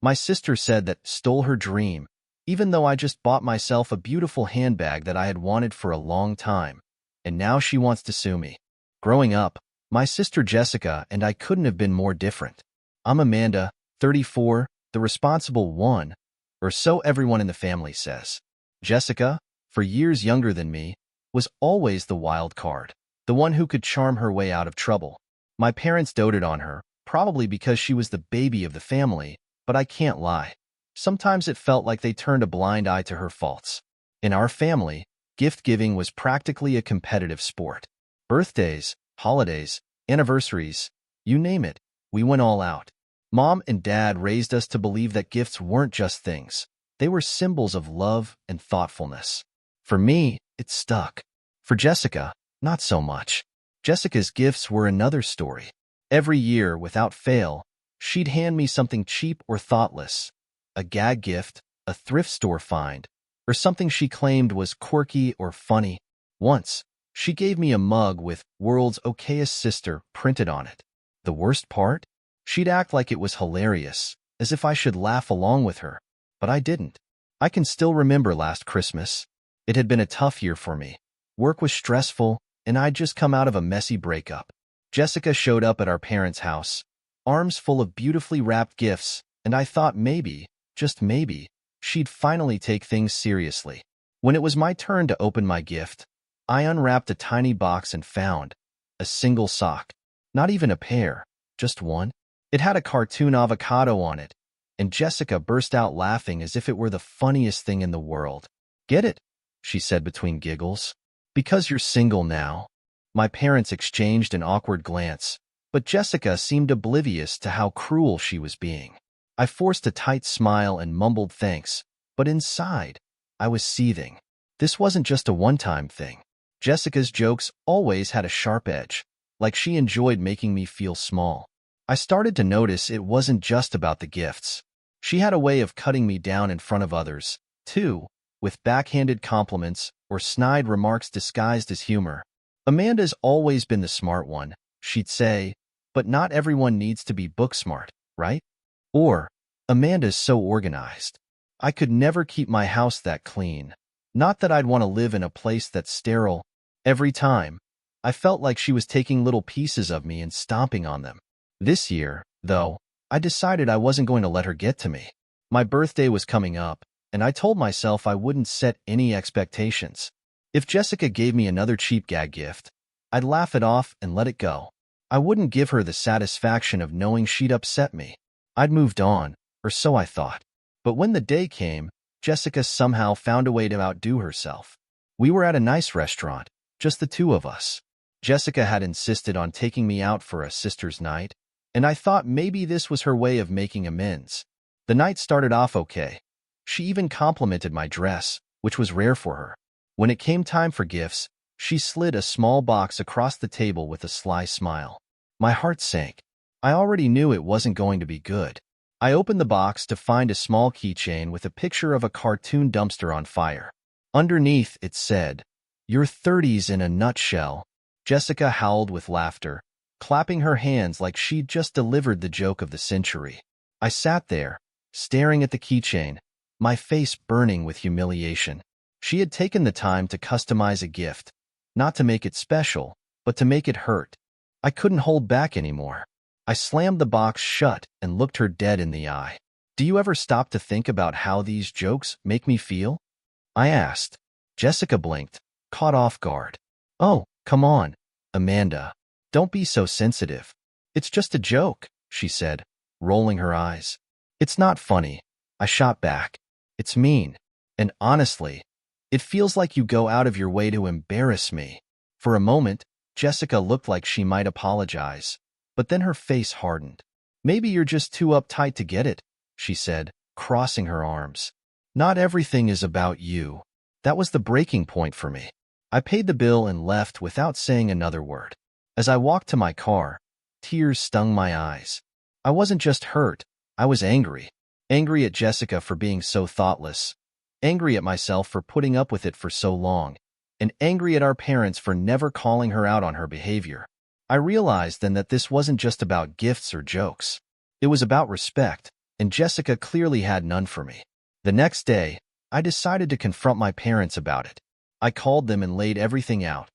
My sister said that stole her dream, even though I just bought myself a beautiful handbag that I had wanted for a long time, and now she wants to sue me. Growing up, my sister Jessica and I couldn't have been more different. I'm Amanda, 34, the responsible one, or so everyone in the family says. Jessica, for years younger than me, was always the wild card, the one who could charm her way out of trouble. My parents doted on her, probably because she was the baby of the family, but I can't lie. Sometimes it felt like they turned a blind eye to her faults. In our family, gift-giving was practically a competitive sport. Birthdays, holidays, anniversaries, you name it, we went all out. Mom and Dad raised us to believe that gifts weren't just things. They were symbols of love and thoughtfulness. For me, it stuck. For Jessica, not so much. Jessica's gifts were another story. Every year, without fail, she'd hand me something cheap or thoughtless, a gag gift, a thrift store find, or something she claimed was quirky or funny. Once, she gave me a mug with "World's Okayest Sister" printed on it. The worst part? She'd act like it was hilarious, as if I should laugh along with her. But I didn't. I can still remember last Christmas. It had been a tough year for me. Work was stressful, and I'd just come out of a messy breakup. Jessica showed up at our parents' house, arms full of beautifully wrapped gifts, and I thought maybe, just maybe, she'd finally take things seriously. When it was my turn to open my gift, I unwrapped a tiny box and found a single sock. Not even a pair, just one. It had a cartoon avocado on it, and Jessica burst out laughing as if it were the funniest thing in the world. "Get it?" she said between giggles. "Because you're single now." My parents exchanged an awkward glance, but Jessica seemed oblivious to how cruel she was being. I forced a tight smile and mumbled thanks, but inside, I was seething. This wasn't just a one-time thing. Jessica's jokes always had a sharp edge, like she enjoyed making me feel small. I started to notice it wasn't just about the gifts. She had a way of cutting me down in front of others, too, with backhanded compliments or snide remarks disguised as humor. "Amanda's always been the smart one," she'd say, "but not everyone needs to be book smart, right?" Or, "Amanda's so organized. I could never keep my house that clean. Not that I'd want to live in a place that's sterile." Every time, I felt like she was taking little pieces of me and stomping on them. This year, though, I decided I wasn't going to let her get to me. My birthday was coming up, and I told myself I wouldn't set any expectations. If Jessica gave me another cheap gag gift, I'd laugh it off and let it go. I wouldn't give her the satisfaction of knowing she'd upset me. I'd moved on, or so I thought. But when the day came, Jessica somehow found a way to outdo herself. We were at a nice restaurant, just the two of us. Jessica had insisted on taking me out for a sister's night, and I thought maybe this was her way of making amends. The night started off okay. She even complimented my dress, which was rare for her. When it came time for gifts, she slid a small box across the table with a sly smile. My heart sank. I already knew it wasn't going to be good. I opened the box to find a small keychain with a picture of a cartoon dumpster on fire. Underneath, it said, "Your 30s in a nutshell." Jessica howled with laughter, clapping her hands like she'd just delivered the joke of the century. I sat there, staring at the keychain, my face burning with humiliation. She had taken the time to customize a gift, not to make it special, but to make it hurt. I couldn't hold back anymore. I slammed the box shut and looked her dead in the eye. "Do you ever stop to think about how these jokes make me feel?" I asked. Jessica blinked, caught off guard. "Oh, come on, Amanda. Don't be so sensitive. It's just a joke," she said, rolling her eyes. "It's not funny," I shot back. "It's mean. And honestly, it feels like you go out of your way to embarrass me." For a moment, Jessica looked like she might apologize, but then her face hardened. "Maybe you're just too uptight to get it," she said, crossing her arms. "Not everything is about you." That was the breaking point for me. I paid the bill and left without saying another word. As I walked to my car, tears stung my eyes. I wasn't just hurt, I was angry. Angry at Jessica for being so thoughtless, angry at myself for putting up with it for so long, and angry at our parents for never calling her out on her behavior. I realized then that this wasn't just about gifts or jokes. It was about respect, and Jessica clearly had none for me. The next day, I decided to confront my parents about it. I called them and laid everything out.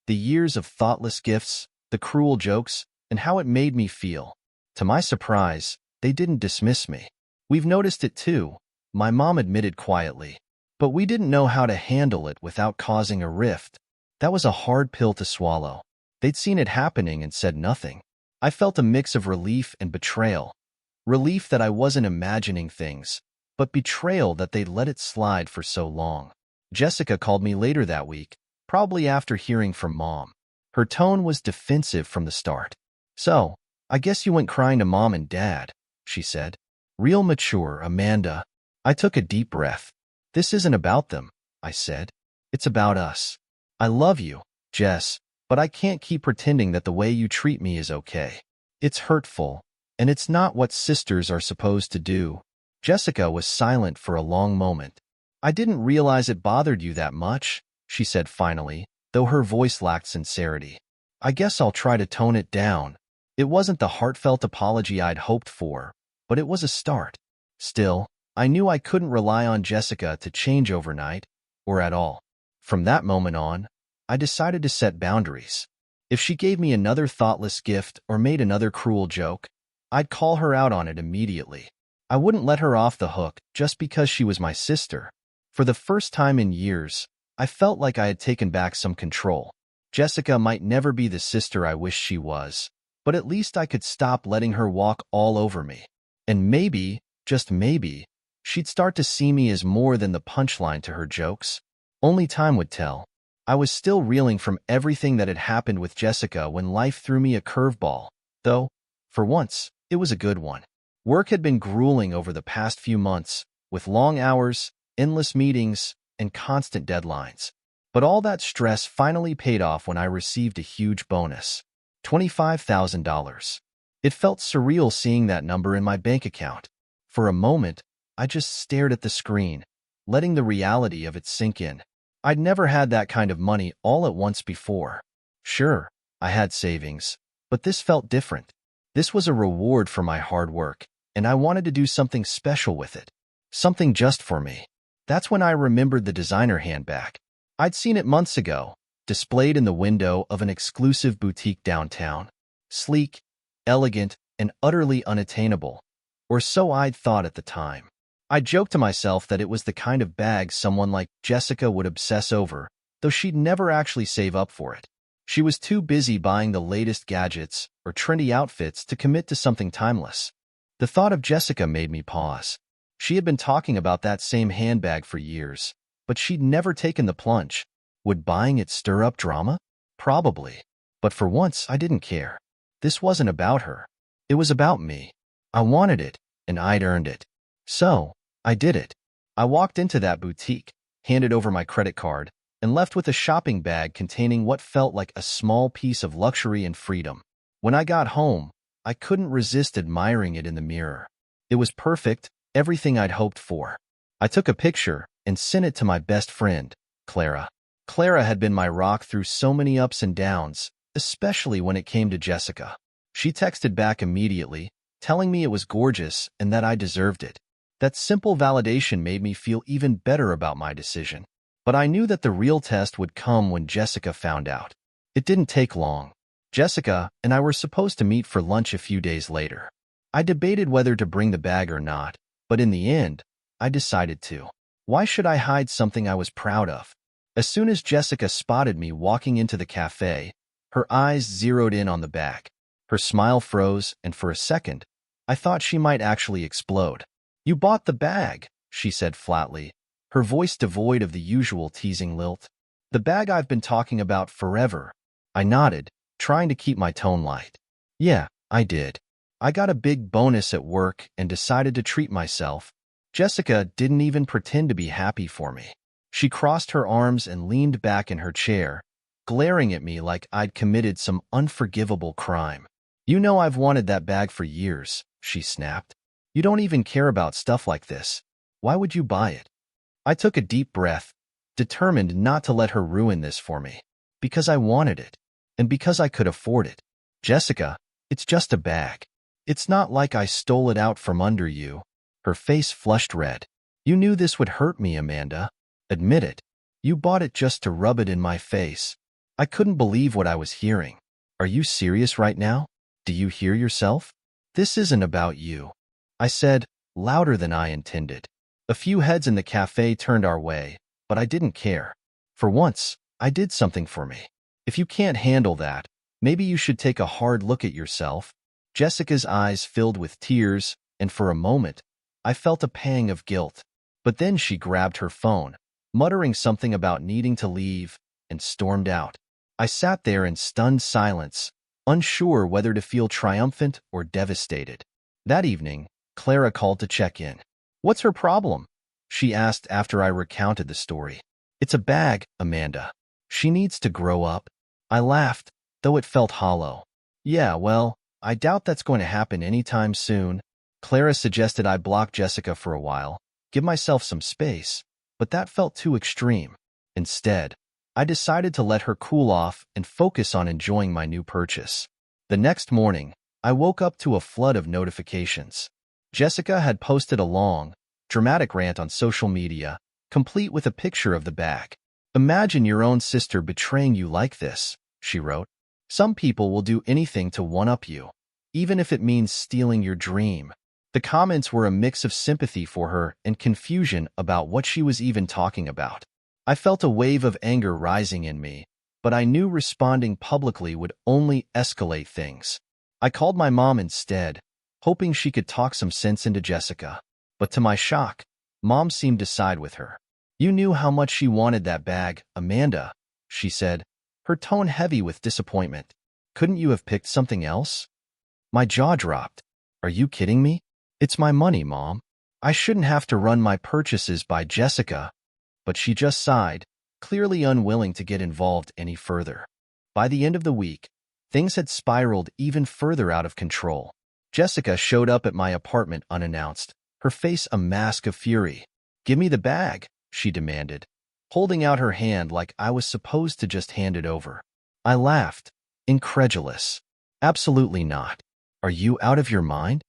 The years of thoughtless gifts, the cruel jokes, and how it made me feel. To my surprise, they didn't dismiss me. "We've noticed it too," my mom admitted quietly. "But we didn't know how to handle it without causing a rift." That was a hard pill to swallow. They'd seen it happening and said nothing. I felt a mix of relief and betrayal. Relief that I wasn't imagining things, but betrayal that they'd let it slide for so long. Jessica called me later that week, probably after hearing from Mom. Her tone was defensive from the start. "So, I guess you went crying to Mom and Dad," she said. "Real mature, Amanda." I took a deep breath. "This isn't about them," I said. "It's about us. I love you, Jess, but I can't keep pretending that the way you treat me is okay. It's hurtful, and it's not what sisters are supposed to do." Jessica was silent for a long moment. "I didn't realize it bothered you that much," she said finally, though her voice lacked sincerity. "I guess I'll try to tone it down." It wasn't the heartfelt apology I'd hoped for, but it was a start. Still, I knew I couldn't rely on Jessica to change overnight, or at all. From that moment on, I decided to set boundaries. If she gave me another thoughtless gift or made another cruel joke, I'd call her out on it immediately. I wouldn't let her off the hook just because she was my sister. For the first time in years, I felt like I had taken back some control. Jessica might never be the sister I wished she was, but at least I could stop letting her walk all over me. And maybe, just maybe, she'd start to see me as more than the punchline to her jokes. Only time would tell. I was still reeling from everything that had happened with Jessica when life threw me a curveball, though, for once, it was a good one. Work had been grueling over the past few months, with long hours, endless meetings, and constant deadlines. But all that stress finally paid off when I received a huge bonus. $25,000. It felt surreal seeing that number in my bank account. For a moment, I just stared at the screen, letting the reality of it sink in. I'd never had that kind of money all at once before. Sure, I had savings, but this felt different. This was a reward for my hard work, and I wanted to do something special with it. Something just for me. That's when I remembered the designer handbag. I'd seen it months ago, displayed in the window of an exclusive boutique downtown. Sleek, elegant, and utterly unattainable, or so I'd thought at the time. I joked to myself that it was the kind of bag someone like Jessica would obsess over, though she'd never actually save up for it. She was too busy buying the latest gadgets or trendy outfits to commit to something timeless. The thought of Jessica made me pause. She had been talking about that same handbag for years, but she'd never taken the plunge. Would buying it stir up drama? Probably. But for once, I didn't care. This wasn't about her. It was about me. I wanted it, and I'd earned it. So, I did it. I walked into that boutique, handed over my credit card, and left with a shopping bag containing what felt like a small piece of luxury and freedom. When I got home, I couldn't resist admiring it in the mirror. It was perfect, everything I'd hoped for. I took a picture and sent it to my best friend, Clara. Clara had been my rock through so many ups and downs, especially when it came to Jessica. She texted back immediately, telling me it was gorgeous and that I deserved it. That simple validation made me feel even better about my decision. But I knew that the real test would come when Jessica found out. It didn't take long. Jessica and I were supposed to meet for lunch a few days later. I debated whether to bring the bag or not, but in the end, I decided to. Why should I hide something I was proud of? As soon as Jessica spotted me walking into the cafe, her eyes zeroed in on the bag. Her smile froze, and for a second, I thought she might actually explode. "You bought the bag," she said flatly, her voice devoid of the usual teasing lilt. "The bag I've been talking about forever." I nodded, trying to keep my tone light. "Yeah, I did. I got a big bonus at work and decided to treat myself." Jessica didn't even pretend to be happy for me. She crossed her arms and leaned back in her chair, glaring at me like I'd committed some unforgivable crime. "You know I've wanted that bag for years," she snapped. "You don't even care about stuff like this. Why would you buy it?" I took a deep breath, determined not to let her ruin this for me. Because I wanted it, and because I could afford it. "Jessica, it's just a bag. It's not like I stole it out from under you," Her face flushed red. You knew this would hurt me, Amanda. Admit it. You bought it just to rub it in my face. I couldn't believe what I was hearing. Are you serious right now? Do you hear yourself? This isn't about you, I said, louder than I intended. A few heads in the cafe turned our way, but I didn't care. For once, I did something for me. If you can't handle that, maybe you should take a hard look at yourself. Jessica's eyes filled with tears, and for a moment, I felt a pang of guilt. But then she grabbed her phone, muttering something about needing to leave, and stormed out. I sat there in stunned silence, unsure whether to feel triumphant or devastated. That evening, Clara called to check in. What's her problem? She asked after I recounted the story. It's a bag, Amanda. She needs to grow up. I laughed, though it felt hollow. Yeah, well, I doubt that's going to happen anytime soon. Clara suggested I block Jessica for a while, give myself some space, but that felt too extreme. Instead, I decided to let her cool off and focus on enjoying my new purchase. The next morning, I woke up to a flood of notifications. Jessica had posted a long, dramatic rant on social media, complete with a picture of the bag. Imagine your own sister betraying you like this, she wrote. Some people will do anything to one-up you, even if it means stealing your dream. The comments were a mix of sympathy for her and confusion about what she was even talking about. I felt a wave of anger rising in me, but I knew responding publicly would only escalate things. I called my mom instead, hoping she could talk some sense into Jessica. But to my shock, Mom seemed to side with her. You knew how much she wanted that bag, Amanda, she said, her tone heavy with disappointment. Couldn't you have picked something else? My jaw dropped. Are you kidding me? It's my money, Mom. I shouldn't have to run my purchases by Jessica. But she just sighed, clearly unwilling to get involved any further. By the end of the week, things had spiraled even further out of control. Jessica showed up at my apartment unannounced, her face a mask of fury. Give me the bag, she demanded, holding out her hand like I was supposed to just hand it over. I laughed, incredulous. Absolutely not. Are you out of your mind?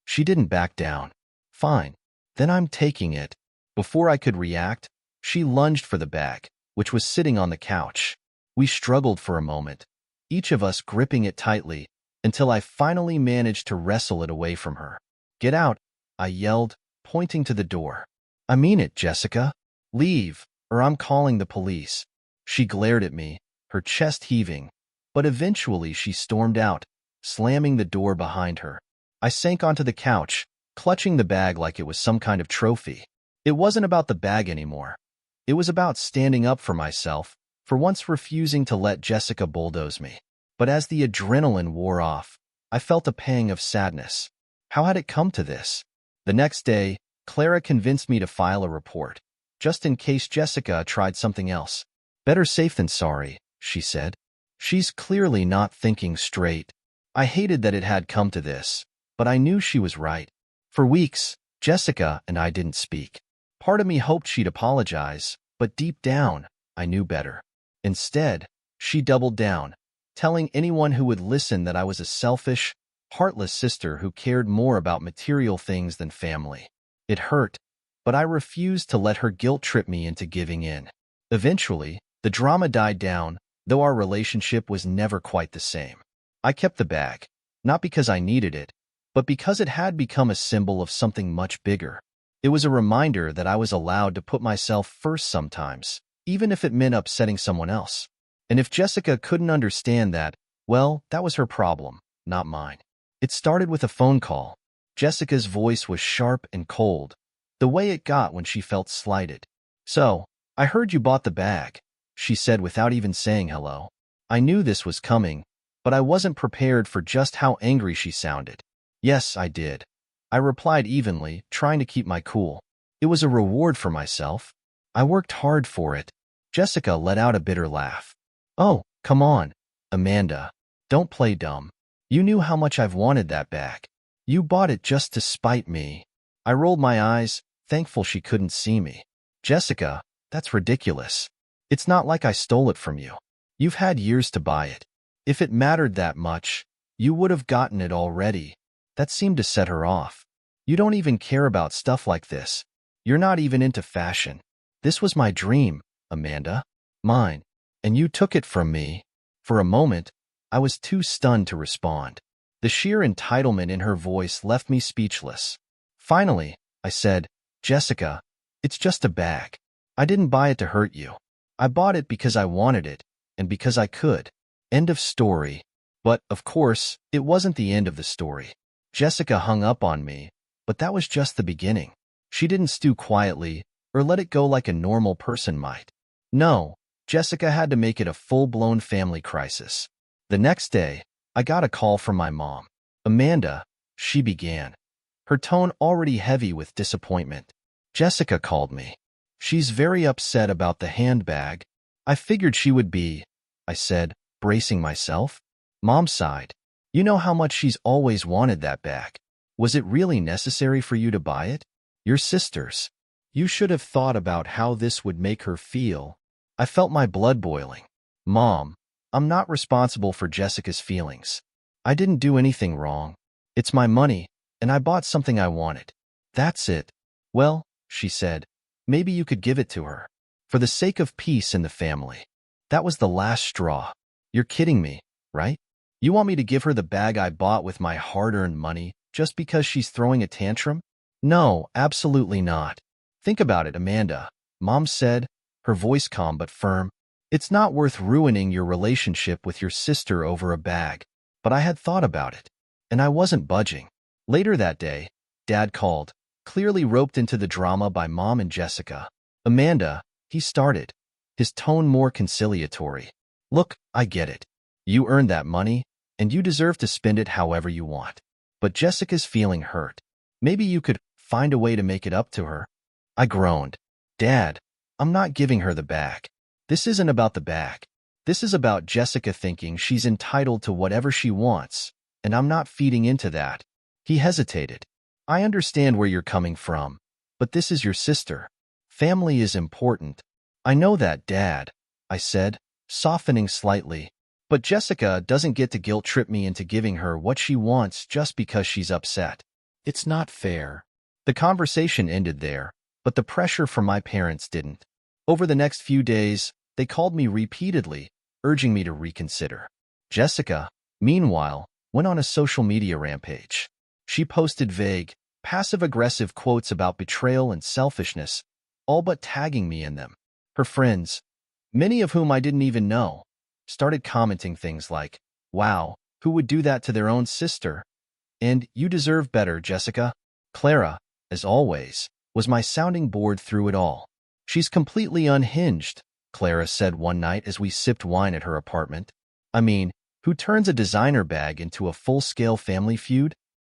She didn't back down. Fine, then I'm taking it. Before I could react, she lunged for the bag, which was sitting on the couch. We struggled for a moment, each of us gripping it tightly, until I finally managed to wrestle it away from her. Get out, I yelled, pointing to the door. I mean it, Jessica. Leave, or I'm calling the police. She glared at me, her chest heaving, but eventually she stormed out, slamming the door behind her. I sank onto the couch, clutching the bag like it was some kind of trophy. It wasn't about the bag anymore. It was about standing up for myself, for once refusing to let Jessica bulldoze me. But as the adrenaline wore off, I felt a pang of sadness. How had it come to this? The next day, Clara convinced me to file a report, just in case Jessica tried something else. Better safe than sorry, she said. She's clearly not thinking straight. I hated that it had come to this, but I knew she was right. For weeks, Jessica and I didn't speak. Part of me hoped she'd apologize, but deep down, I knew better. Instead, she doubled down, telling anyone who would listen that I was a selfish, heartless sister who cared more about material things than family. It hurt, but I refused to let her guilt trip me into giving in. Eventually, the drama died down, though our relationship was never quite the same. I kept the bag, not because I needed it, but because it had become a symbol of something much bigger. It was a reminder that I was allowed to put myself first sometimes, even if it meant upsetting someone else. And if Jessica couldn't understand that, well, that was her problem, not mine. It started with a phone call. Jessica's voice was sharp and cold, the way it got when she felt slighted. So, I heard you bought the bag, she said without even saying hello. I knew this was coming, but I wasn't prepared for just how angry she sounded. Yes, I did. I replied evenly, trying to keep my cool. It was a reward for myself. I worked hard for it. Jessica let out a bitter laugh. Oh, come on, Amanda. Don't play dumb. You knew how much I've wanted that bag. You bought it just to spite me. I rolled my eyes, thankful she couldn't see me. Jessica, that's ridiculous. It's not like I stole it from you. You've had years to buy it. If it mattered that much, you would have gotten it already. That seemed to set her off. You don't even care about stuff like this. You're not even into fashion. This was my dream, Amanda. Mine. And you took it from me. For a moment, I was too stunned to respond. The sheer entitlement in her voice left me speechless. Finally, I said, Jessica, it's just a bag. I didn't buy it to hurt you. I bought it because I wanted it, and because I could. End of story. But, of course, it wasn't the end of the story. Jessica hung up on me, but that was just the beginning. She didn't stew quietly, or let it go like a normal person might. No, Jessica had to make it a full-blown family crisis. The next day, I got a call from my mom. Amanda, she began, her tone already heavy with disappointment. Jessica called me. She's very upset about the handbag. I figured she would be, I said, bracing myself. Mom sighed. You know how much she's always wanted that bag. Was it really necessary for you to buy it? Your sister's. You should have thought about how this would make her feel. I felt my blood boiling. Mom, I'm not responsible for Jessica's feelings. I didn't do anything wrong. It's my money, and I bought something I wanted. That's it. Well, she said, maybe you could give it to her. For the sake of peace in the family. That was the last straw. You're kidding me, right? You want me to give her the bag I bought with my hard-earned money just because she's throwing a tantrum? No, absolutely not. Think about it, Amanda, Mom said, her voice calm but firm. It's not worth ruining your relationship with your sister over a bag. But I had thought about it, and I wasn't budging. Later that day, Dad called, clearly roped into the drama by Mom and Jessica. Amanda, he started, his tone more conciliatory. Look, I get it. You earned that money, and you deserve to spend it however you want. But Jessica's feeling hurt. Maybe you could find a way to make it up to her. I groaned. Dad, I'm not giving her the bag. This isn't about the bag. This is about Jessica thinking she's entitled to whatever she wants, and I'm not feeding into that. He hesitated. I understand where you're coming from, but this is your sister. Family is important. I know that, Dad, I said, softening slightly. But Jessica doesn't get to guilt-trip me into giving her what she wants just because she's upset. It's not fair. The conversation ended there, but the pressure from my parents didn't. Over the next few days, they called me repeatedly, urging me to reconsider. Jessica, meanwhile, went on a social media rampage. She posted vague, passive-aggressive quotes about betrayal and selfishness, all but tagging me in them. Her friends, many of whom I didn't even know, started commenting things like, wow, who would do that to their own sister? And you deserve better, Jessica. Clara, as always, was my sounding board through it all. She's completely unhinged, Clara said one night as we sipped wine at her apartment. I mean, who turns a designer bag into a full-scale family feud?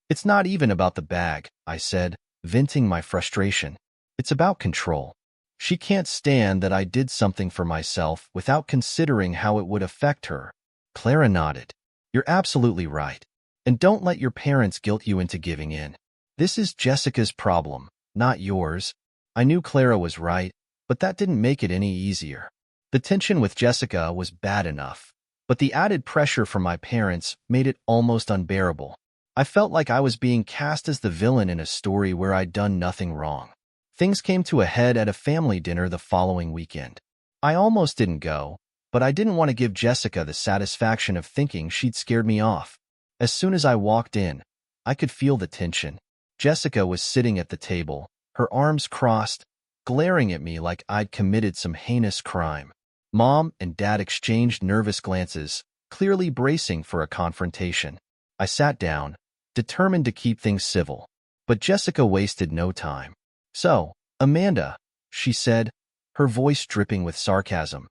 It's not even about the bag, I said, venting my frustration. It's about control. She can't stand that I did something for myself without considering how it would affect her. Clara nodded. You're absolutely right. And don't let your parents guilt you into giving in. This is Jessica's problem, not yours. I knew Clara was right, but that didn't make it any easier. The tension with Jessica was bad enough, but the added pressure from my parents made it almost unbearable. I felt like I was being cast as the villain in a story where I'd done nothing wrong. Things came to a head at a family dinner the following weekend. I almost didn't go, but I didn't want to give Jessica the satisfaction of thinking she'd scared me off. As soon as I walked in, I could feel the tension. Jessica was sitting at the table, her arms crossed, glaring at me like I'd committed some heinous crime. Mom and Dad exchanged nervous glances, clearly bracing for a confrontation. I sat down, determined to keep things civil, but Jessica wasted no time. So, Amanda, she said, her voice dripping with sarcasm.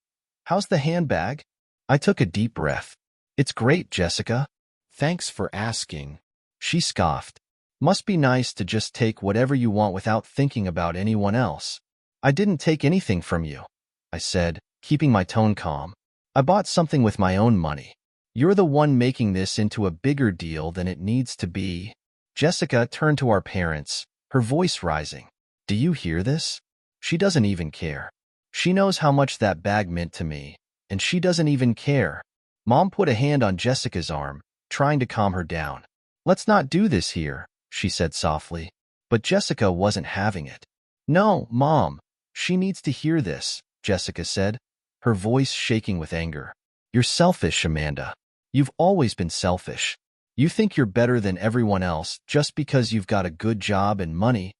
How's the handbag? I took a deep breath. It's great, Jessica. Thanks for asking. She scoffed. Must be nice to just take whatever you want without thinking about anyone else. I didn't take anything from you, I said, keeping my tone calm. I bought something with my own money. You're the one making this into a bigger deal than it needs to be. Jessica turned to our parents, her voice rising. Do you hear this? She doesn't even care. She knows how much that bag meant to me, and she doesn't even care. Mom put a hand on Jessica's arm, trying to calm her down. Let's not do this here, she said softly. But Jessica wasn't having it. No, Mom, she needs to hear this, Jessica said, her voice shaking with anger. You're selfish, Amanda. You've always been selfish. You think you're better than everyone else just because you've got a good job and money.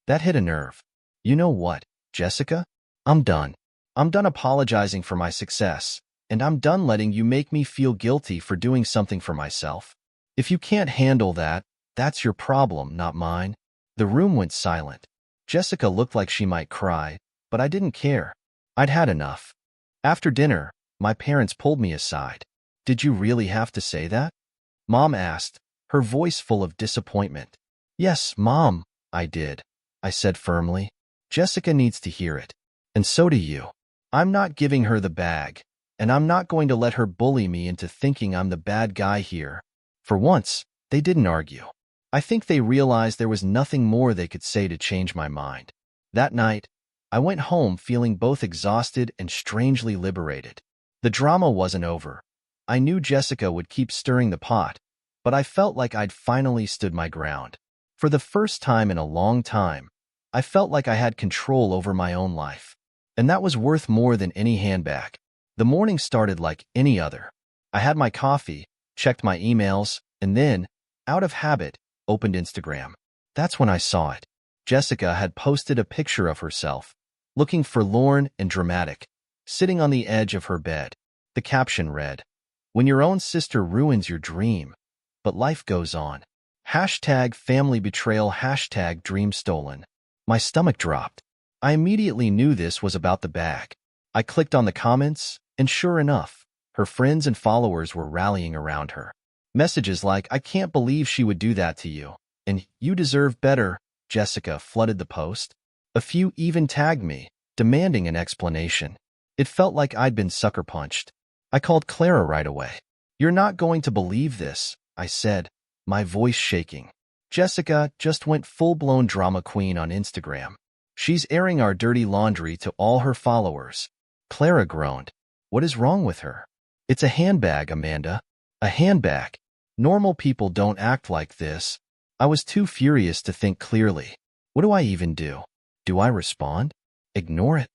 That hit a nerve. You know what, Jessica? I'm done. I'm done apologizing for my success, and I'm done letting you make me feel guilty for doing something for myself. If you can't handle that, that's your problem, not mine. The room went silent. Jessica looked like she might cry, but I didn't care. I'd had enough. After dinner, my parents pulled me aside. Did you really have to say that? Mom asked, her voice full of disappointment. Yes, Mom, I did, I said firmly. Jessica needs to hear it. And so do you. I'm not giving her the bag, and I'm not going to let her bully me into thinking I'm the bad guy here. For once, they didn't argue. I think they realized there was nothing more they could say to change my mind. That night, I went home feeling both exhausted and strangely liberated. The drama wasn't over. I knew Jessica would keep stirring the pot, but I felt like I'd finally stood my ground. For the first time in a long time, I felt like I had control over my own life. And that was worth more than any handbag. The morning started like any other. I had my coffee, checked my emails, and then, out of habit, opened Instagram. That's when I saw it. Jessica had posted a picture of herself, looking forlorn and dramatic, sitting on the edge of her bed. The caption read, "When your own sister ruins your dream, but life goes on. Hashtag family betrayal, hashtag dream stolen." My stomach dropped. I immediately knew this was about the bag. I clicked on the comments, and sure enough, her friends and followers were rallying around her. Messages like, "I can't believe she would do that to you," and "You deserve better," Jessica flooded the post. A few even tagged me, demanding an explanation. It felt like I'd been sucker punched. I called Clara right away. "You're not going to believe this," I said, my voice shaking. Jessica just went full-blown drama queen on Instagram. "She's airing our dirty laundry to all her followers." Clara groaned. "What is wrong with her?" "It's a handbag, Amanda. A handbag. Normal people don't act like this." I was too furious to think clearly. What do I even do? Do I respond? Ignore it?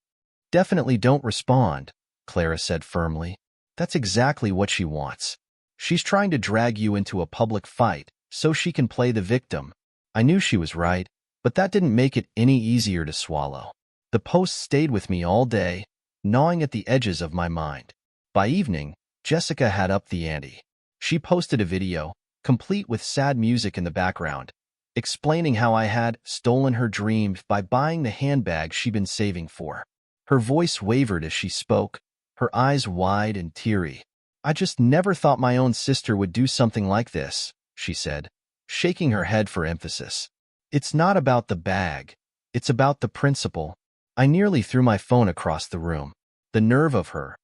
"Definitely don't respond," Clara said firmly. "That's exactly what she wants. She's trying to drag you into a public fight so she can play the victim." I knew she was right, but that didn't make it any easier to swallow. The post stayed with me all day, gnawing at the edges of my mind. By evening, Jessica had upped the ante. She posted a video, complete with sad music in the background, explaining how I had stolen her dream by buying the handbag she'd been saving for. Her voice wavered as she spoke, her eyes wide and teary. "I just never thought my own sister would do something like this," she said, shaking her head for emphasis. "It's not about the bag. It's about the principle." I nearly threw my phone across the room. The nerve of her,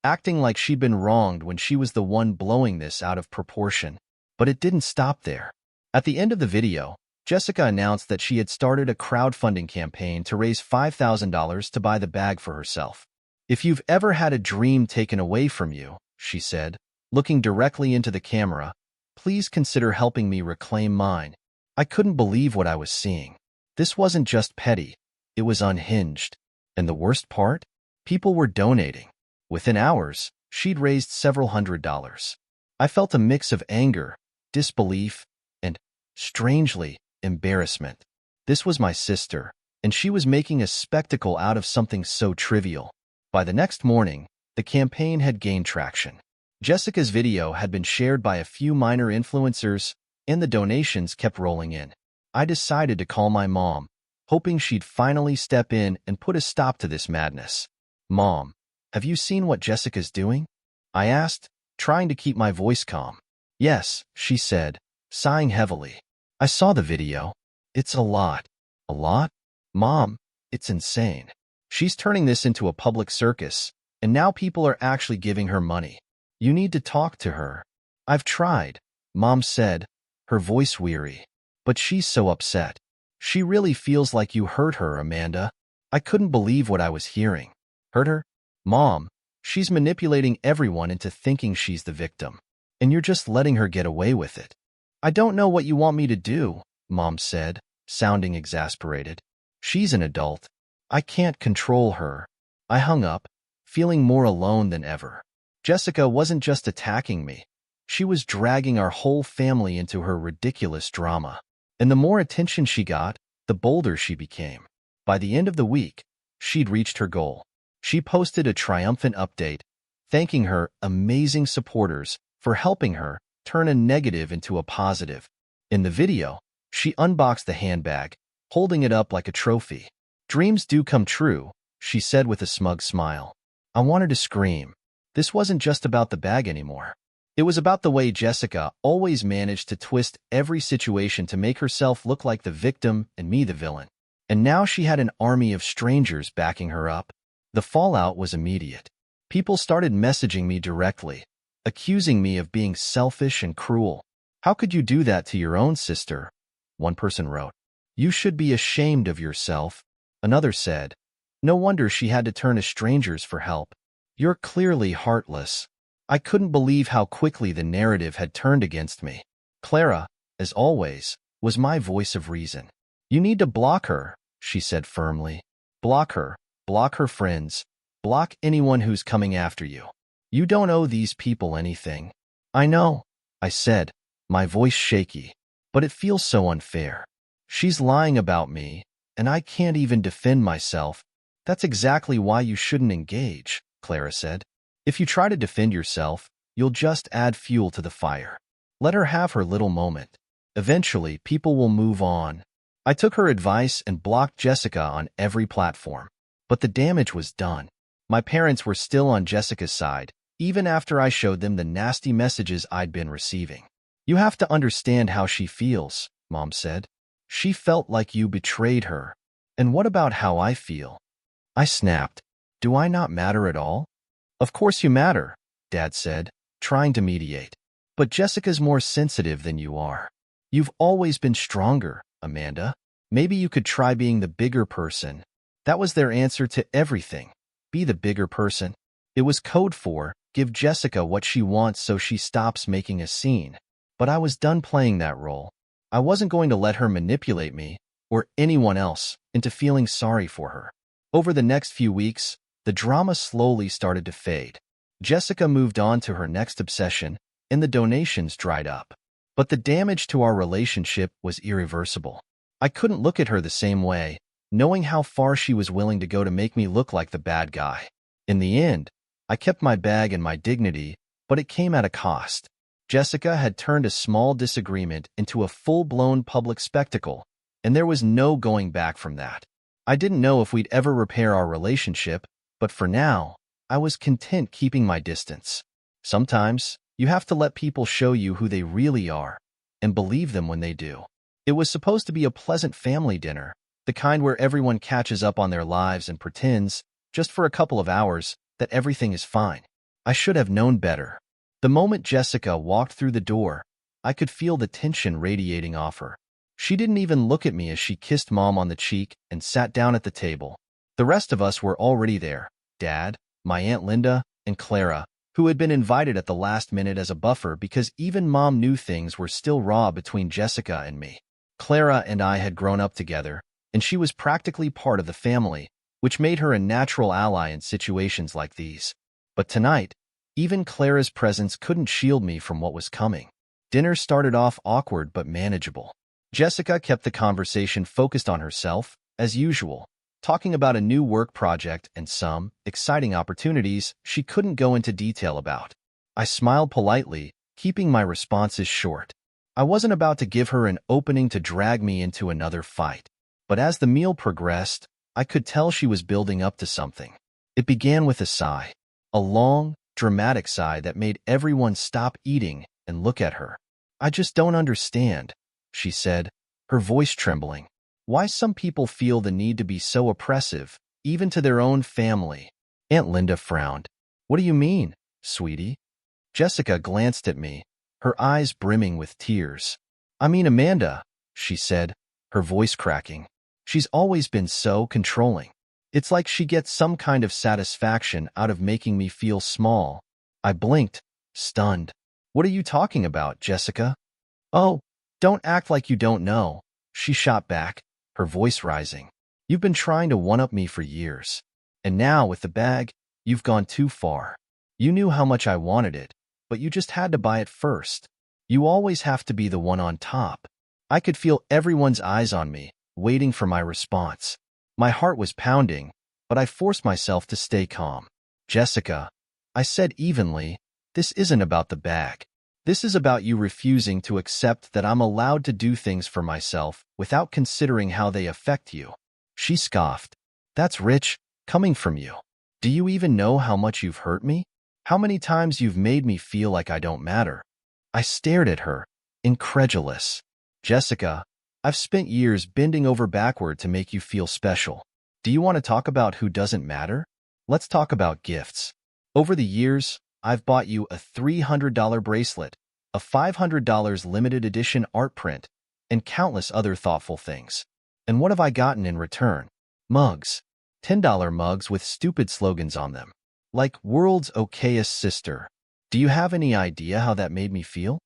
acting like she'd been wronged when she was the one blowing this out of proportion. But it didn't stop there. At the end of the video, Jessica announced that she had started a crowdfunding campaign to raise $5,000 to buy the bag for herself. "If you've ever had a dream taken away from you," she said, looking directly into the camera, "please consider helping me reclaim mine." I couldn't believe what I was seeing. This wasn't just petty, it was unhinged. And the worst part? People were donating. Within hours, she'd raised several $100s. I felt a mix of anger, disbelief, and, strangely, embarrassment. This was my sister, and she was making a spectacle out of something so trivial. By the next morning, the campaign had gained traction. Jessica's video had been shared by a few minor influencers, and the donations kept rolling in. I decided to call my mom, hoping she'd finally step in and put a stop to this madness. "Mom, have you seen what Jessica's doing?" I asked, trying to keep my voice calm. "Yes," she said, sighing heavily. "I saw the video. It's a lot." "A lot? Mom, it's insane. She's turning this into a public circus, and now people are actually giving her money. You need to talk to her." "I've tried," Mom said, her voice weary. "But she's so upset. She really feels like you hurt her, Amanda." I couldn't believe what I was hearing. "Hurt her? Mom, she's manipulating everyone into thinking she's the victim, and you're just letting her get away with it." "I don't know what you want me to do," Mom said, sounding exasperated. She's an adult. I can't control her. I hung up, feeling more alone than ever. Jessica wasn't just attacking me. She was dragging our whole family into her ridiculous drama. And the more attention she got, the bolder she became. By the end of the week, she'd reached her goal. She posted a triumphant update, thanking her amazing supporters for helping her turn a negative into a positive. In the video, she unboxed the handbag, holding it up like a trophy. "Dreams do come true," she said with a smug smile. I wanted to scream. This wasn't just about the bag anymore. It was about the way Jessica always managed to twist every situation to make herself look like the victim and me the villain. And now she had an army of strangers backing her up. The fallout was immediate. People started messaging me directly, accusing me of being selfish and cruel. "How could you do that to your own sister?" one person wrote. "You should be ashamed of yourself." Another said, "No wonder she had to turn to strangers for help. You're clearly heartless." I couldn't believe how quickly the narrative had turned against me. Clara, as always, was my voice of reason. "You need to block her," she said firmly. "Block her friends, block anyone who's coming after you. You don't owe these people anything." "I know," I said, my voice shaky, "but it feels so unfair. She's lying about me, and I can't even defend myself." "That's exactly why you shouldn't engage," Clara said. "If you try to defend yourself, you'll just add fuel to the fire. Let her have her little moment. Eventually, people will move on." I took her advice and blocked Jessica on every platform. But the damage was done. My parents were still on Jessica's side, even after I showed them the nasty messages I'd been receiving. "You have to understand how she feels," Mom said. "She felt like you betrayed her." "And what about how I feel?" I snapped. "Do I not matter at all?" "Of course you matter," Dad said, trying to mediate. "But Jessica's more sensitive than you are. You've always been stronger, Amanda. Maybe you could try being the bigger person." That was their answer to everything. Be the bigger person. It was code for, give Jessica what she wants so she stops making a scene. But I was done playing that role. I wasn't going to let her manipulate me, or anyone else, into feeling sorry for her. Over the next few weeks, the drama slowly started to fade. Jessica moved on to her next obsession, and the donations dried up. But the damage to our relationship was irreversible. I couldn't look at her the same way, knowing how far she was willing to go to make me look like the bad guy. In the end, I kept my bag and my dignity, but it came at a cost. Jessica had turned a small disagreement into a full-blown public spectacle, and there was no going back from that. I didn't know if we'd ever repair our relationship, but for now, I was content keeping my distance. Sometimes, you have to let people show you who they really are, and believe them when they do. It was supposed to be a pleasant family dinner, the kind where everyone catches up on their lives and pretends, just for a couple of hours, that everything is fine. I should have known better. The moment Jessica walked through the door, I could feel the tension radiating off her. She didn't even look at me as she kissed Mom on the cheek and sat down at the table. The rest of us were already there: Dad, my Aunt Linda, and Clara, who had been invited at the last minute as a buffer because even Mom knew things were still raw between Jessica and me. Clara and I had grown up together, and she was practically part of the family, which made her a natural ally in situations like these. But tonight, even Clara's presence couldn't shield me from what was coming. Dinner started off awkward but manageable. Jessica kept the conversation focused on herself, as usual, talking about a new work project and some exciting opportunities she couldn't go into detail about. I smiled politely, keeping my responses short. I wasn't about to give her an opening to drag me into another fight. But as the meal progressed, I could tell she was building up to something. It began with a sigh. A long, dramatic sigh that made everyone stop eating and look at her. "I just don't understand," she said, her voice trembling. "Why some people feel the need to be so oppressive, even to their own family." Aunt Linda frowned. "What do you mean, sweetie?" Jessica glanced at me, her eyes brimming with tears. "I mean Amanda," she said, her voice cracking. "She's always been so controlling. It's like she gets some kind of satisfaction out of making me feel small." I blinked, stunned. "What are you talking about, Jessica?" "Oh, don't act like you don't know," She shot back, her voice rising. You've been trying to one-up me for years. And now, with the bag, you've gone too far. You knew how much I wanted it, but you just had to buy it first. You always have to be the one on top. I could feel everyone's eyes on me, waiting for my response. My heart was pounding, but I forced myself to stay calm. Jessica, I said evenly, this isn't about the bag. This is about you refusing to accept that I'm allowed to do things for myself without considering how they affect you. She scoffed. That's rich, coming from you. Do you even know how much you've hurt me? How many times you've made me feel like I don't matter? I stared at her, incredulous. Jessica, I've spent years bending over backward to make you feel special. Do you want to talk about who doesn't matter? Let's talk about gifts. Over the years, I've bought you a $300 bracelet, a $500 limited edition art print, and countless other thoughtful things. And what have I gotten in return? Mugs. $10 mugs with stupid slogans on them. Like World's Okayest Sister. Do you have any idea how that made me feel?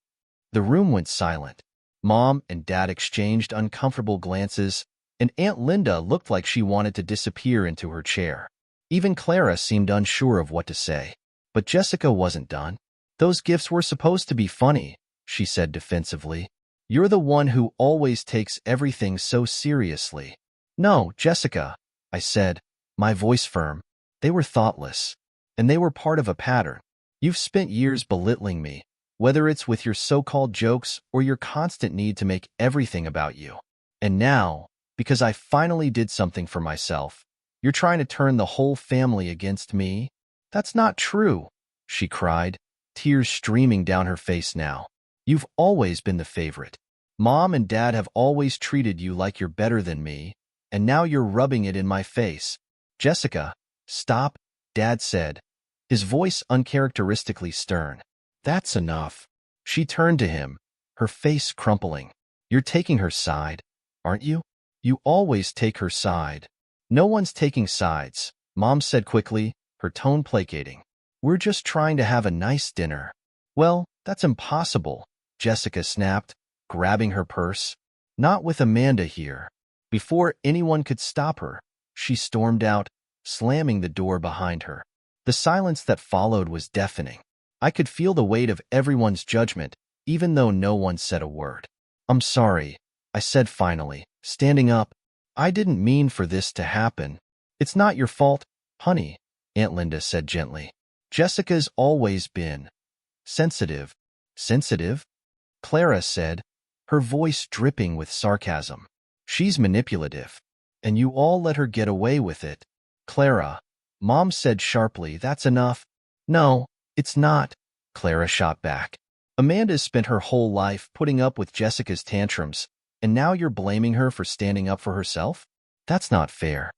The room went silent. Mom and Dad exchanged uncomfortable glances, and Aunt Linda looked like she wanted to disappear into her chair. Even Clara seemed unsure of what to say. But Jessica wasn't done. Those gifts were supposed to be funny, she said defensively. You're the one who always takes everything so seriously. No, Jessica, I said, my voice firm. They were thoughtless. And they were part of a pattern. You've spent years belittling me, whether it's with your so-called jokes or your constant need to make everything about you. And now, because I finally did something for myself, you're trying to turn the whole family against me? That's not true, she cried, tears streaming down her face now. You've always been the favorite. Mom and Dad have always treated you like you're better than me, and now you're rubbing it in my face. Jessica, stop, Dad said, his voice uncharacteristically stern. That's enough. She turned to him, her face crumpling. You're taking her side, aren't you? You always take her side. No one's taking sides, Mom said quickly, her tone placating. We're just trying to have a nice dinner. Well, that's impossible, Jessica snapped, grabbing her purse. Not with Amanda here. Before anyone could stop her, she stormed out, slamming the door behind her. The silence that followed was deafening. I could feel the weight of everyone's judgment, even though no one said a word. I'm sorry, I said finally, standing up. I didn't mean for this to happen. It's not your fault, honey, Aunt Linda said gently. Jessica's always been sensitive. Sensitive? Clara said, her voice dripping with sarcasm. She's manipulative. And you all let her get away with it. Clara, Mom said sharply, that's enough. No, it's not, Clara shot back. Amanda's spent her whole life putting up with Jessica's tantrums, and now you're blaming her for standing up for herself? That's not fair.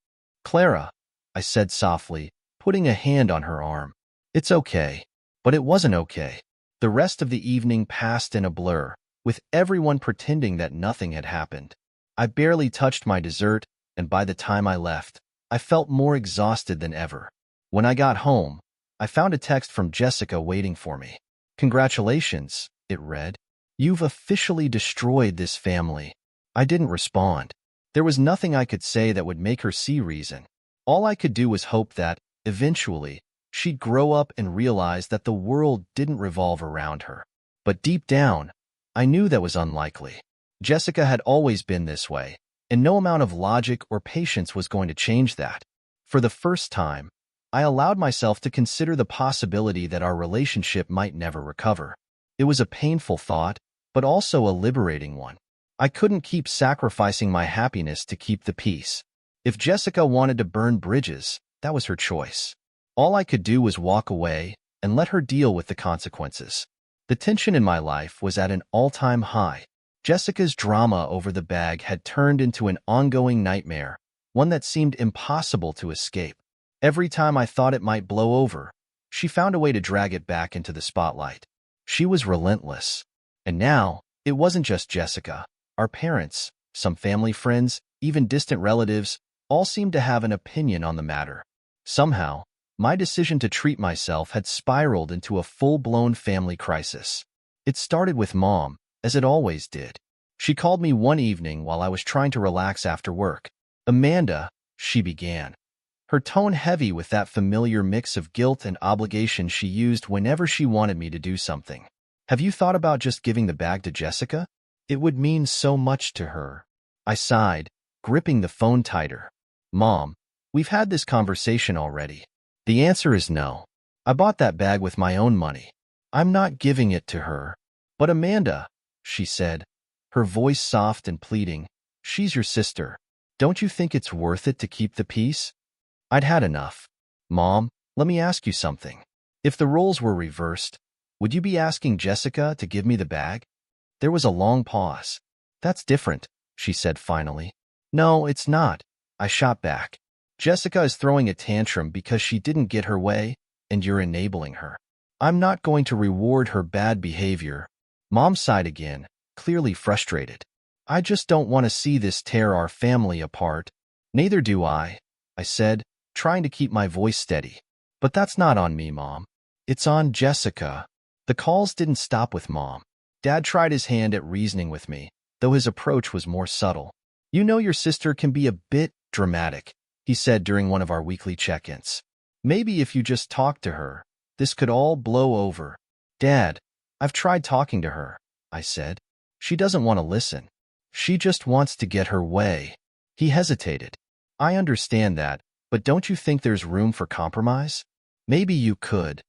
Clara, I said softly, putting a hand on her arm. It's okay. But it wasn't okay. The rest of the evening passed in a blur, with everyone pretending that nothing had happened. I barely touched my dessert, and by the time I left, I felt more exhausted than ever. When I got home, I found a text from Jessica waiting for me. Congratulations, it read. You've officially destroyed this family. I didn't respond. There was nothing I could say that would make her see reason. All I could do was hope that, eventually, she'd grow up and realize that the world didn't revolve around her. But deep down, I knew that was unlikely. Jessica had always been this way, and no amount of logic or patience was going to change that. For the first time, I allowed myself to consider the possibility that our relationship might never recover. It was a painful thought, but also a liberating one. I couldn't keep sacrificing my happiness to keep the peace. If Jessica wanted to burn bridges, that was her choice. All I could do was walk away and let her deal with the consequences. The tension in my life was at an all-time high. Jessica's drama over the bag had turned into an ongoing nightmare, one that seemed impossible to escape. Every time I thought it might blow over, she found a way to drag it back into the spotlight. She was relentless. And now, it wasn't just Jessica. Our parents, some family friends, even distant relatives, all seemed to have an opinion on the matter. Somehow, my decision to treat myself had spiraled into a full-blown family crisis. It started with Mom, as it always did. She called me one evening while I was trying to relax after work. "Amanda," she began, her tone heavy with that familiar mix of guilt and obligation she used whenever she wanted me to do something. "Have you thought about just giving the bag to Jessica? It would mean so much to her." I sighed, gripping the phone tighter. "Mom, we've had this conversation already. The answer is no. I bought that bag with my own money. I'm not giving it to her." "But Amanda," she said, her voice soft and pleading, "she's your sister. Don't you think it's worth it to keep the peace?" I'd had enough. "Mom, let me ask you something. If the roles were reversed, would you be asking Jessica to give me the bag?" There was a long pause. "That's different," she said finally. "No, it's not," I shot back. "Jessica is throwing a tantrum because she didn't get her way, and you're enabling her. I'm not going to reward her bad behavior." Mom sighed again, clearly frustrated. "I just don't want to see this tear our family apart." "Neither do I said, trying to keep my voice steady. "But that's not on me, Mom. It's on Jessica." The calls didn't stop with Mom. Dad tried his hand at reasoning with me, though his approach was more subtle. "You know your sister can be a bit dramatic," he said during one of our weekly check-ins. "Maybe if you just talk to her, this could all blow over." "Dad, I've tried talking to her," I said. "She doesn't want to listen. She just wants to get her way." He hesitated. "I understand that, but don't you think there's room for compromise? Maybe you could."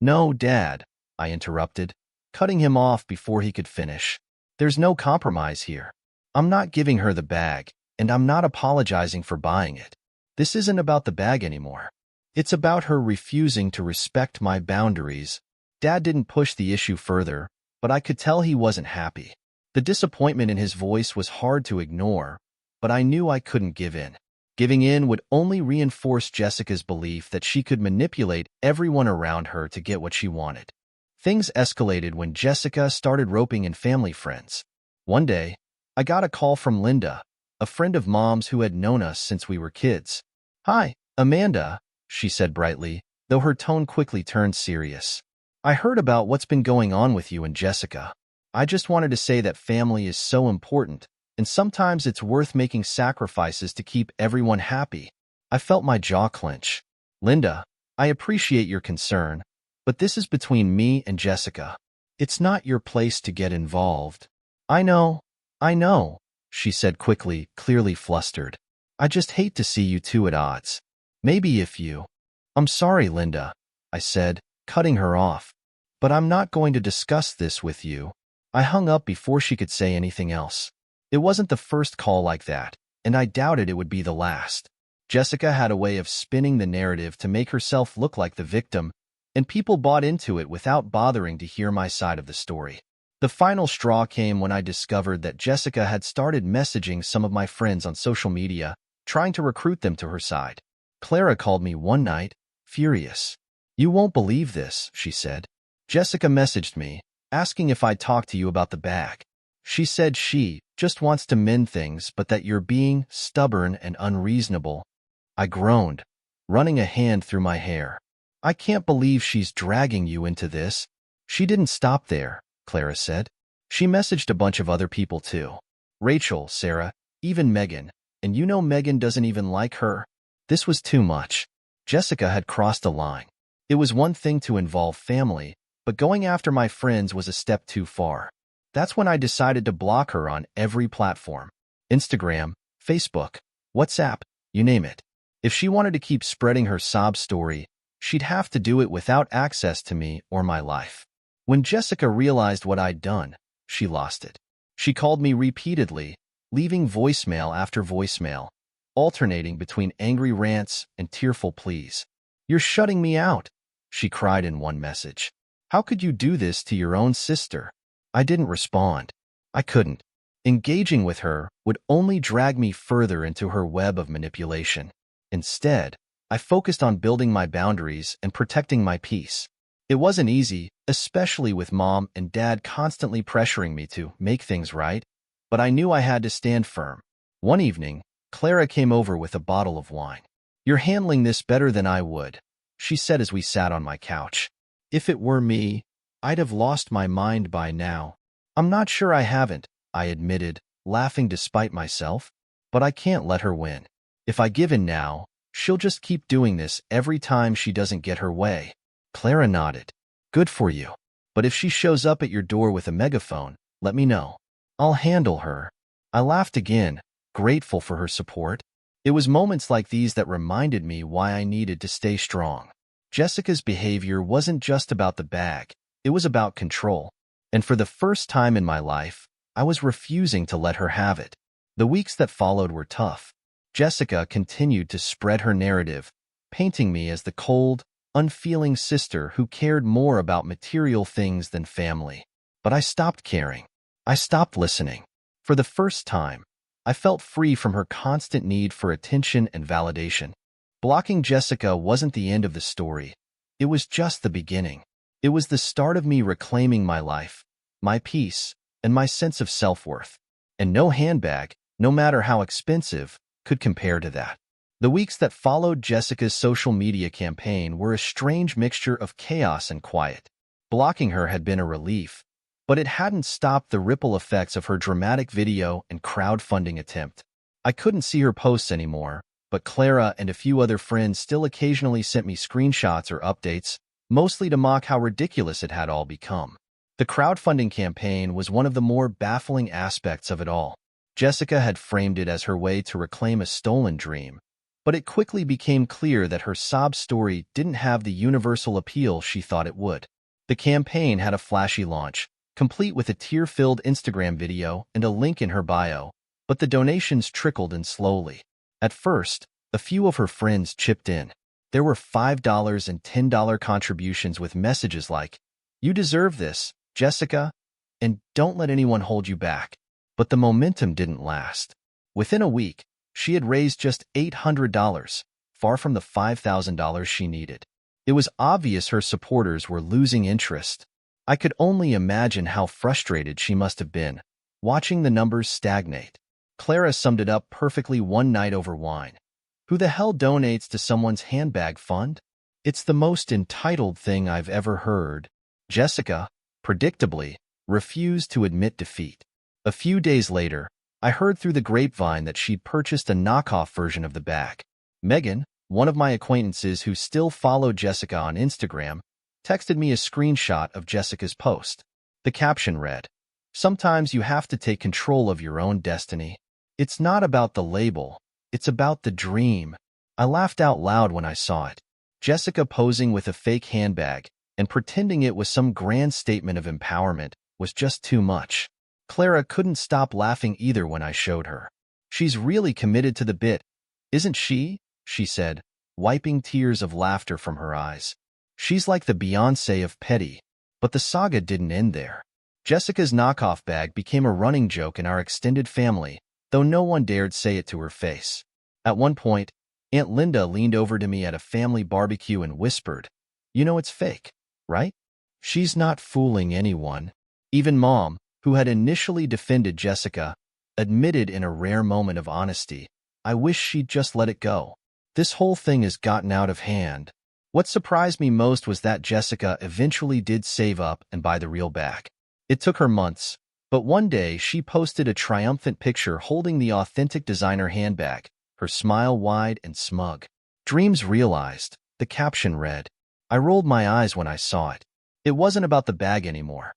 "No, Dad," I interrupted, cutting him off before he could finish. "There's no compromise here. I'm not giving her the bag, and I'm not apologizing for buying it. This isn't about the bag anymore. It's about her refusing to respect my boundaries." Dad didn't push the issue further, but I could tell he wasn't happy. The disappointment in his voice was hard to ignore, but I knew I couldn't give in. Giving in would only reinforce Jessica's belief that she could manipulate everyone around her to get what she wanted. Things escalated when Jessica started roping in family friends. One day, I got a call from Linda, a friend of Mom's who had known us since we were kids. "Hi, Amanda," she said brightly, though her tone quickly turned serious. "I heard about what's been going on with you and Jessica. I just wanted to say that family is so important, and sometimes it's worth making sacrifices to keep everyone happy." I felt my jaw clench. "Linda, I appreciate your concern, but this is between me and Jessica. It's not your place to get involved." I know, she said quickly, clearly flustered. "I just hate to see you two at odds. Maybe if you—" "I'm sorry, Linda," I said, cutting her off. "But I'm not going to discuss this with you." I hung up before she could say anything else. It wasn't the first call like that, and I doubted it would be the last. Jessica had a way of spinning the narrative to make herself look like the victim, and people bought into it without bothering to hear my side of the story. The final straw came when I discovered that Jessica had started messaging some of my friends on social media, trying to recruit them to her side. Clara called me one night, furious. "You won't believe this," she said. "Jessica messaged me, asking if I'd talk to you about the bag. She said she just wants to mend things, but that you're being stubborn and unreasonable." I groaned, running a hand through my hair. "I can't believe she's dragging you into this." "She didn't stop there," Clara said. "She messaged a bunch of other people too. Rachel, Sarah, even Megan, and you know Megan doesn't even like her." This was too much. Jessica had crossed a line. It was one thing to involve family, but going after my friends was a step too far. That's when I decided to block her on every platform. Instagram, Facebook, WhatsApp, you name it. If she wanted to keep spreading her sob story, she'd have to do it without access to me or my life. When Jessica realized what I'd done, she lost it. She called me repeatedly, leaving voicemail after voicemail, alternating between angry rants and tearful pleas. "You're shutting me out," she cried in one message. "How could you do this to your own sister?" I didn't respond. I couldn't. Engaging with her would only drag me further into her web of manipulation. Instead, I focused on building my boundaries and protecting my peace. It wasn't easy, especially with Mom and Dad constantly pressuring me to make things right, but I knew I had to stand firm. One evening, Clara came over with a bottle of wine. "You're handling this better than I would," she said as we sat on my couch. "If it were me, I'd have lost my mind by now." "I'm not sure I haven't," I admitted, laughing despite myself. But I can't let her win. If I give in now, she'll just keep doing this every time she doesn't get her way. Clara nodded. Good for you. But if she shows up at your door with a megaphone, let me know. I'll handle her. I laughed again, grateful for her support. It was moments like these that reminded me why I needed to stay strong. Jessica's behavior wasn't just about the bag, it was about control. And for the first time in my life, I was refusing to let her have it. The weeks that followed were tough. Jessica continued to spread her narrative, painting me as the cold, unfeeling sister who cared more about material things than family. But I stopped caring. I stopped listening. For the first time, I felt free from her constant need for attention and validation. Blocking Jessica wasn't the end of the story. It was just the beginning. It was the start of me reclaiming my life, my peace, and my sense of self-worth. And no handbag, no matter how expensive, could compare to that. The weeks that followed Jessica's social media campaign were a strange mixture of chaos and quiet. Blocking her had been a relief, but it hadn't stopped the ripple effects of her dramatic video and crowdfunding attempt. I couldn't see her posts anymore, but Clara and a few other friends still occasionally sent me screenshots or updates, mostly to mock how ridiculous it had all become. The crowdfunding campaign was one of the more baffling aspects of it all. Jessica had framed it as her way to reclaim a stolen dream, but it quickly became clear that her sob story didn't have the universal appeal she thought it would. The campaign had a flashy launch, complete with a tear-filled Instagram video and a link in her bio, but the donations trickled in slowly. At first, a few of her friends chipped in. There were $5 and $10 contributions with messages like, "You deserve this, Jessica," and "Don't let anyone hold you back." But the momentum didn't last. Within a week, she had raised just $800, far from the $5,000 she needed. It was obvious her supporters were losing interest. I could only imagine how frustrated she must have been, watching the numbers stagnate. Clara summed it up perfectly one night over wine. Who the hell donates to someone's handbag fund? It's the most entitled thing I've ever heard. Jessica, predictably, refused to admit defeat. A few days later, I heard through the grapevine that she'd purchased a knockoff version of the bag. Megan, one of my acquaintances who still followed Jessica on Instagram, texted me a screenshot of Jessica's post. The caption read, "Sometimes you have to take control of your own destiny. It's not about the label, it's about the dream." I laughed out loud when I saw it. Jessica posing with a fake handbag and pretending it was some grand statement of empowerment was just too much. Clara couldn't stop laughing either when I showed her. "She's really committed to the bit, isn't she?" she said, wiping tears of laughter from her eyes. "She's like the Beyoncé of petty." But the saga didn't end there. Jessica's knockoff bag became a running joke in our extended family, though no one dared say it to her face. At one point, Aunt Linda leaned over to me at a family barbecue and whispered, "You know it's fake, right? She's not fooling anyone." Even Mom, who had initially defended Jessica, admitted in a rare moment of honesty, "I wish she'd just let it go. This whole thing has gotten out of hand." What surprised me most was that Jessica eventually did save up and buy the real bag. It took her months, but one day she posted a triumphant picture holding the authentic designer handbag, her smile wide and smug. "Dreams realized," the caption read. I rolled my eyes when I saw it. It wasn't about the bag anymore.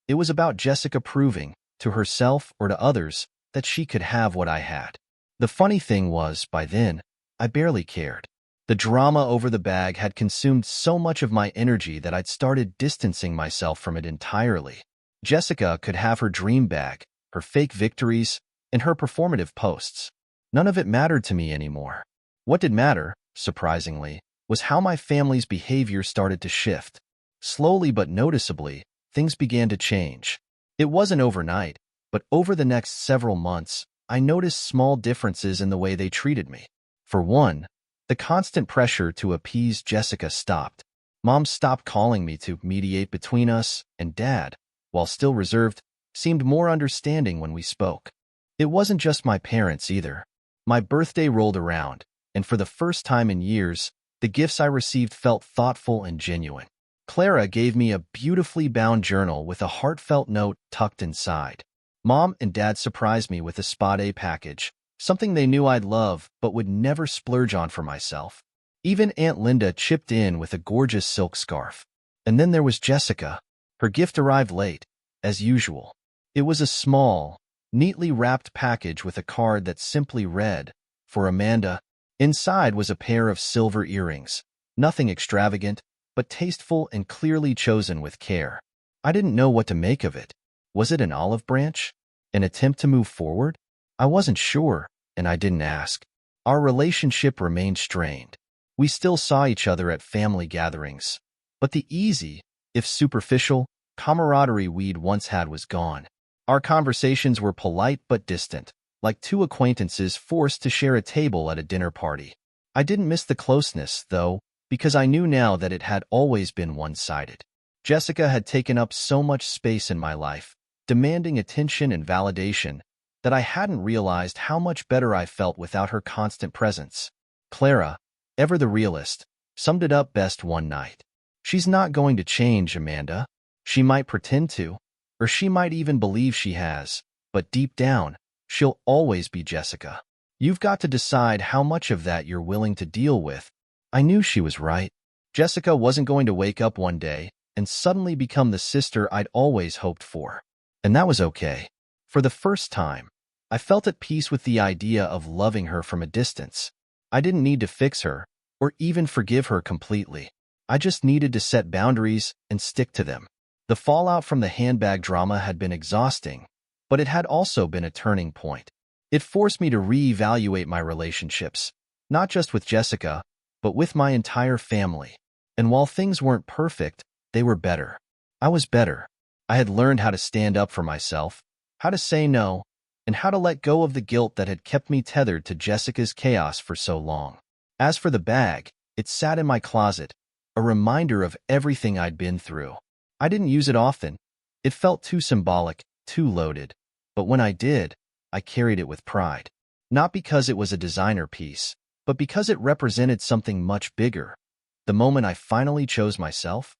It was about Jessica proving, to herself or to others, that she could have what I had. The funny thing was, by then, I barely cared. The drama over the bag had consumed so much of my energy that I'd started distancing myself from it entirely. Jessica could have her dream bag, her fake victories, and her performative posts. None of it mattered to me anymore. What did matter, surprisingly, was how my family's behavior started to shift. Slowly but noticeably, things began to change. It wasn't overnight, but over the next several months, I noticed small differences in the way they treated me. For one, the constant pressure to appease Jessica stopped. Mom stopped calling me to mediate between us, and Dad, while still reserved, seemed more understanding when we spoke. It wasn't just my parents either. My birthday rolled around, and for the first time in years, the gifts I received felt thoughtful and genuine. Clara gave me a beautifully bound journal with a heartfelt note tucked inside. Mom and Dad surprised me with a spade package, something they knew I'd love but would never splurge on for myself. Even Aunt Linda chipped in with a gorgeous silk scarf. And then there was Jessica. Her gift arrived late, as usual. It was a small, neatly wrapped package with a card that simply read, "For Amanda." Inside was a pair of silver earrings, nothing extravagant, but tasteful and clearly chosen with care. I didn't know what to make of it. Was it an olive branch? An attempt to move forward? I wasn't sure, and I didn't ask. Our relationship remained strained. We still saw each other at family gatherings, but the easy, if superficial, camaraderie we'd once had was gone. Our conversations were polite but distant, like two acquaintances forced to share a table at a dinner party. I didn't miss the closeness, though, because I knew now that it had always been one-sided. Jessica had taken up so much space in my life, demanding attention and validation, that I hadn't realized how much better I felt without her constant presence. Clara, ever the realist, summed it up best one night. "She's not going to change, Amanda. She might pretend to, or she might even believe she has, but deep down, she'll always be Jessica. You've got to decide how much of that you're willing to deal with." I knew she was right. Jessica wasn't going to wake up one day and suddenly become the sister I'd always hoped for. And that was okay. For the first time, I felt at peace with the idea of loving her from a distance. I didn't need to fix her, or even forgive her completely. I just needed to set boundaries and stick to them. The fallout from the handbag drama had been exhausting, but it had also been a turning point. It forced me to reevaluate my relationships, not just with Jessica, but with my entire family. And while things weren't perfect, they were better. I was better. I had learned how to stand up for myself, how to say no, and how to let go of the guilt that had kept me tethered to Jessica's chaos for so long. As for the bag, it sat in my closet, a reminder of everything I'd been through. I didn't use it often. It felt too symbolic, too loaded. But when I did, I carried it with pride. Not because it was a designer piece, but because it represented something much bigger. The moment I finally chose myself,